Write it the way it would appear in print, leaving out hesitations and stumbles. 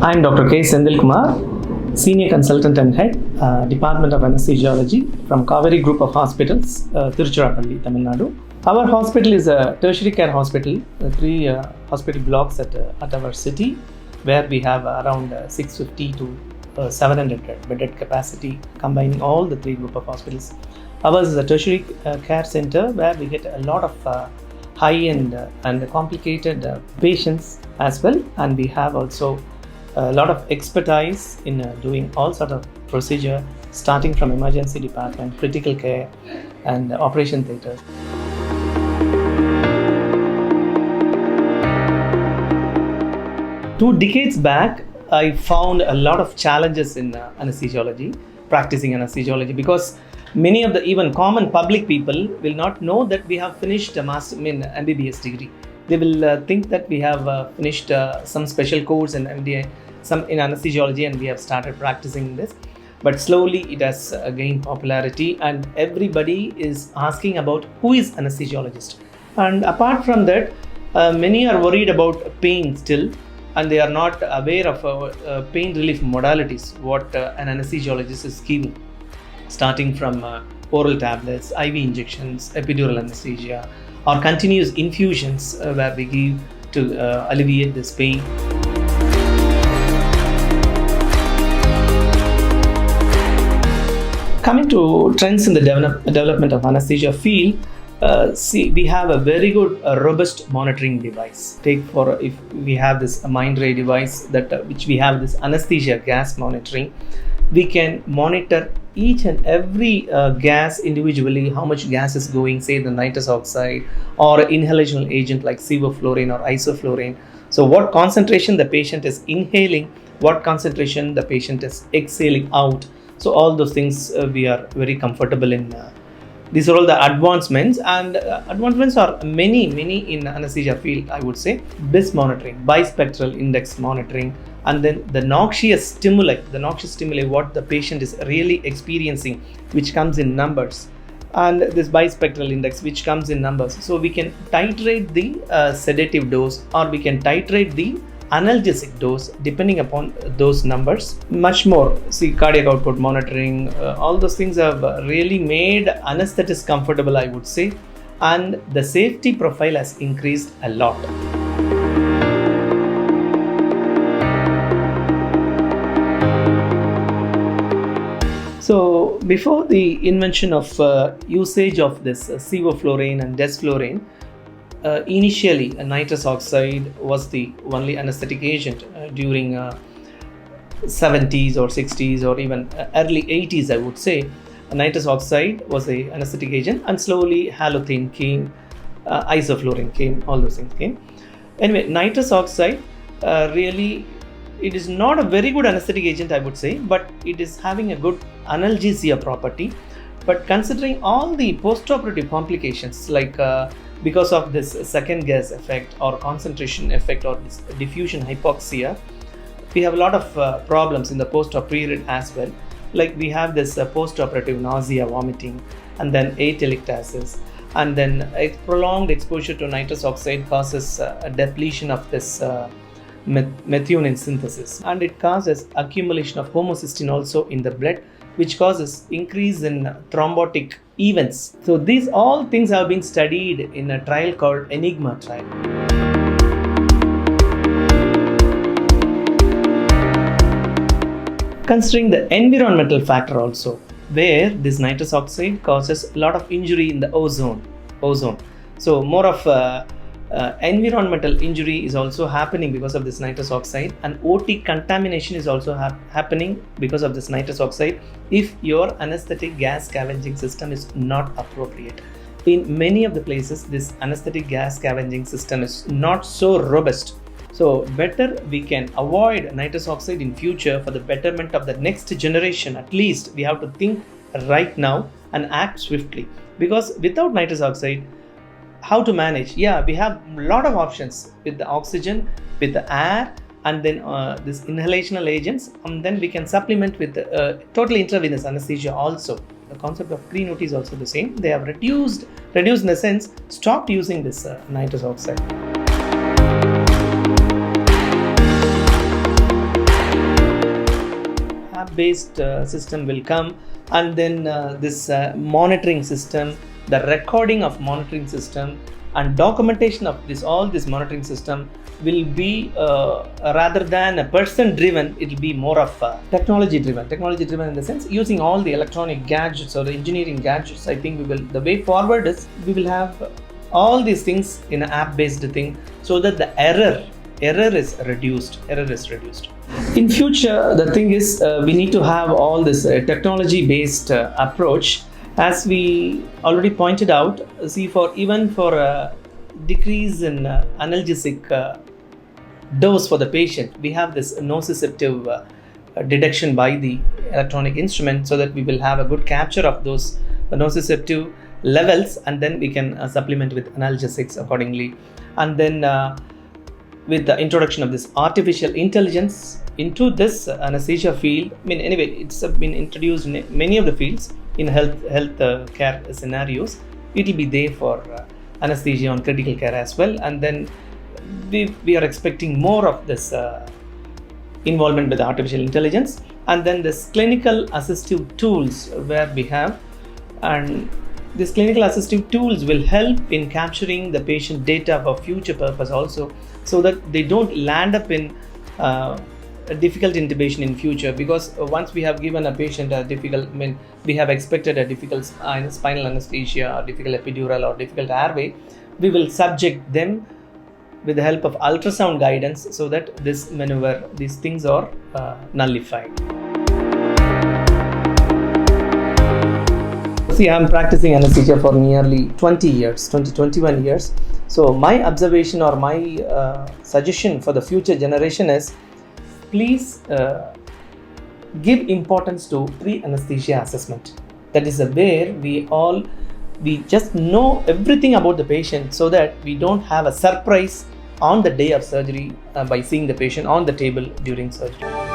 I'm Dr. K. Sendil Kumar, Senior Consultant and Head, Department of Anesthesiology from Kaveri Group of Hospitals, Tiruchirappalli, Tamil Nadu. Our hospital is a tertiary care hospital, three hospital blocks at our city, where we have around 650 to 700 bedded capacity, combining all the three group of hospitals. Ours is a tertiary care center where we get a lot of high-end and complicated patients as well, and we have also a lot of expertise in doing all sort of procedure, starting from emergency department, critical care, and operation theatre. 2 decades back, I found a lot of challenges in anesthesiology, practicing anesthesiology, because many of the even common public people will not know that we have finished a master MBBS degree. They will think that we have finished some special course in MDI, some in anesthesiology, and we have started practicing this. But slowly it has gained popularity, and everybody is asking about who is anesthesiologist. And apart from that, many are worried about pain still, and they are not aware of pain relief modalities, what an anesthesiologist is giving, starting from oral tablets, IV injections, epidural anesthesia, or continuous infusions where we give to alleviate this pain. Coming to trends in the development of anesthesia field, we have a very good robust monitoring device. If we have this Mindray device which we have this anesthesia gas monitoring, we can monitor each and every gas individually, how much gas is going, say the nitrous oxide or inhalational agent like sevoflurane or isoflurane. So what concentration the patient is inhaling, what concentration the patient is exhaling out. So all those things we are very comfortable in. These are all the advancements, and advancements are many in anesthesia field, I would say. BIS monitoring, bispectral index monitoring, and then the noxious stimuli, what the patient is really experiencing, which comes in numbers, and this bispectral index, which comes in numbers. So we can titrate the sedative dose, or we can titrate the analgesic dose depending upon those numbers. Much more, see, cardiac output monitoring, all those things have really made anesthetists comfortable, I would say, and the safety profile has increased a lot. So before the invention of usage of this sevoflurane and desflurane, initially nitrous oxide was the only anesthetic agent during 70s or 60s or even early 80s, I would say. Nitrous oxide was the anesthetic agent, and slowly halothane came, isoflurane came, all those things came. Anyway, nitrous oxide really, it is not a very good anesthetic agent, I would say, but it is having a good analgesia property. But considering all the postoperative complications, like because of this second gas effect or concentration effect or this diffusion hypoxia, we have a lot of problems in the post-op period as well. Like we have this post-operative nausea, vomiting, and then atelectasis, and then prolonged exposure to nitrous oxide causes a depletion of this methionine synthesis, and it causes accumulation of homocysteine also in the blood, which causes increase in thrombotic events. So these all things have been studied in a trial called Enigma trial. Considering the environmental factor also, where this nitrous oxide causes a lot of injury in the ozone. So more of environmental injury is also happening because of this nitrous oxide, and OT contamination is also happening because of this nitrous oxide if your anesthetic gas scavenging system is not appropriate. In many of the places, this anesthetic gas scavenging system is not so robust. So better we can avoid nitrous oxide in future for the betterment of the next generation. At least we have to think right now and act swiftly, because without nitrous oxide, how to manage? Yeah, we have a lot of options with the oxygen, with the air, and then this inhalational agents, and then we can supplement with total intravenous anesthesia also. The concept of green OT is also the same. They have reduced in a sense, stopped using this nitrous oxide. app-based system will come, and then this monitoring system, the recording of monitoring system, and documentation of all this monitoring system will be rather than a person driven, it will be more of technology driven in the sense using all the electronic gadgets or the engineering gadgets. I think the way forward is we will have all these things in an app based thing, so that the error is reduced. In future, the thing is we need to have all this technology based approach. As we already pointed out, see, even for a decrease in analgesic dose for the patient, we have this nociceptive detection by the electronic instrument, so that we will have a good capture of those nociceptive levels, and then we can supplement with analgesics accordingly. And then with the introduction of this artificial intelligence into this anesthesia field, I mean, anyway, it's been introduced in many of the fields in health care scenarios. It will be there for anesthesia on critical care as well. And then we are expecting more of this involvement with artificial intelligence, and then this clinical assistive tools where we have, and these clinical assistive tools will help in capturing the patient data for future purpose also, so that they don't land up in a difficult intubation in future. Because once we have given a patient a difficult, I mean, we have expected a difficult spinal anesthesia or difficult epidural or difficult airway, we will subject them with the help of ultrasound guidance, so that this maneuver, these things are nullified. See, I am practicing anesthesia for nearly 21 years. So my observation or my suggestion for the future generation is, please give importance to pre-anesthesia assessment. That is where we just know everything about the patient, so that we don't have a surprise on the day of surgery by seeing the patient on the table during surgery.